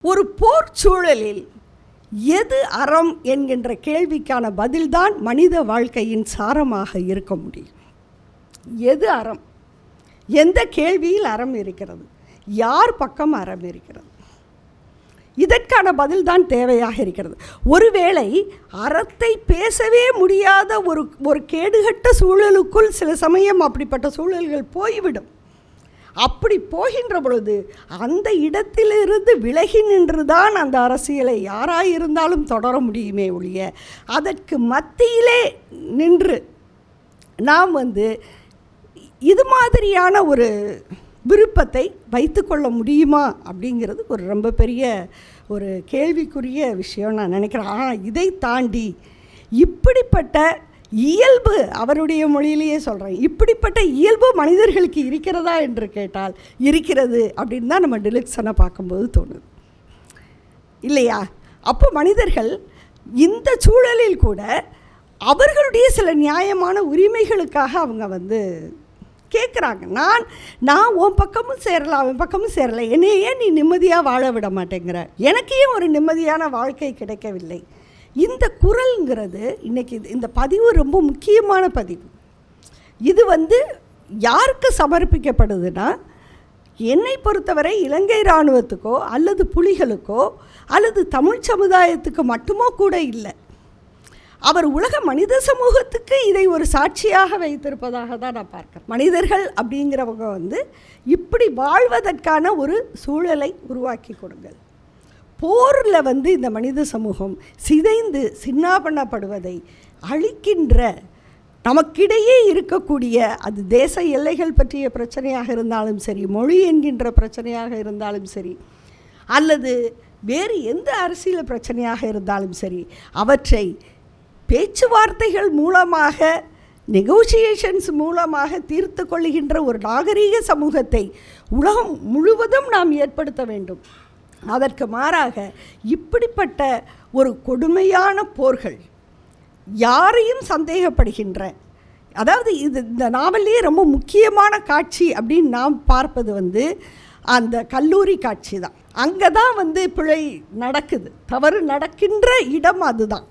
ஒரு போர் சூழலில் எது அறம் என்கின்ற கேள்விக்கான பதில்தான் மனித வாழ்க்கையின் சாரமாக இருக்க முடியும். எது அறம்? எந்த கேள்வியில் அறம் இருக்கிறது? யார் பக்கம் அறம் இருக்கிறது? இதற்கான பதில்தான் தேவையாக இருக்கிறது. ஒருவேளை அறத்தை பேசவே முடியாத ஒரு கேடுகட்ட சூழலுக்குள் சில சமயம் அப்படிப்பட்ட சூழல்கள் போய்விடும். அப்படி போகின்ற பொழுது அந்த இடத்திலிருந்து விலகி நின்றுதான் அந்த அரசியலை யாராயிருந்தாலும் தொடர முடியுமே ஒழிய, அதற்கு மத்தியிலே நின்று நாம் இது மாதிரியான ஒரு விருப்பத்தை வைத்து கொள்ள முடியுமா அப்படிங்கிறது ஒரு ரொம்ப பெரிய ஒரு கேள்விக்குரிய விஷயம் நான் நினைக்கிறேன். ஆனால் இதை தாண்டி இப்படிப்பட்ட இயல்பு, அவருடைய மொழியிலேயே சொல்கிறேன், இப்படிப்பட்ட இயல்பு மனிதர்களுக்கு இருக்கிறதா என்று கேட்டால் இருக்கிறது அப்படின்னு தான் நம்ம டிலக்சனை பார்க்கும்போது தோணுது இல்லையா? அப்போ மனிதர்கள் இந்த சூழலில் கூட அவர்களுடைய சில நியாயமான உரிமைகளுக்காக அவங்க கேட்குறாங்க. நான் உன் பக்கமும் சேரலை, அவன் பக்கமும் சேரலை, என்னையே ஏன் நீ நிம்மதியாக வாழ விட மாட்டேங்கிற, எனக்கு ஏன் ஒரு நிம்மதியான வாழ்க்கை கிடைக்கவில்லை? இந்த குரல்ங்கிறது இன்றைக்கி இந்த பதிவு ரொம்ப முக்கியமான பதிவு. இது யாருக்கு சமர்ப்பிக்கப்படுதுன்னா, என்னை பொறுத்தவரை இலங்கை இராணுவத்துக்கோ அல்லது புலிகளுக்கோ அல்லது தமிழ் சமுதாயத்துக்கு மட்டுமோ கூட இல்லை, அவர் உலக மனித சமூகத்துக்கு இதை ஒரு சாட்சியாக வைத்திருப்பதாக தான் நான் பார்க்கிறேன். மனிதர்கள் அப்படிங்கிறவங்க இப்படி வாழ்வதற்கான ஒரு சூழலை உருவாக்கி கொடுங்கள். போரில் இந்த மனித சமூகம் சிதைந்து சின்னாபண்ணப்படுவதை அழிக்கின்ற, நமக்கிடையே இருக்கக்கூடிய அது தேச எல்லைகள் பற்றிய பிரச்சனையாக இருந்தாலும் சரி, மொழி என்கின்ற பிரச்சனையாக இருந்தாலும் சரி, அல்லது வேறு எந்த அரசியல் பிரச்சனையாக இருந்தாலும் சரி, அவற்றை பேச்சுவார்த்தைகள் மூலமாக, நெகோசியேஷன்ஸ் மூலமாக தீர்த்து கொள்ளுகின்ற ஒரு நாகரீக சமூகத்தை உலகம் முழுவதும் நாம் ஏற்படுத்த வேண்டும். அதற்கு மாறாக இப்படிப்பட்ட ஒரு கொடுமையான போர்கள், யாரையும் சந்தேகப்படுகின்ற, அதாவது இந்த நாவல்லையே ரொம்ப முக்கியமான காட்சி அப்படின்னு நாம் பார்ப்பது அந்த கல்லூரி காட்சி தான். அங்கே தான் பிழை நடக்குது, தவறு நடக்கின்ற இடம் அதுதான்.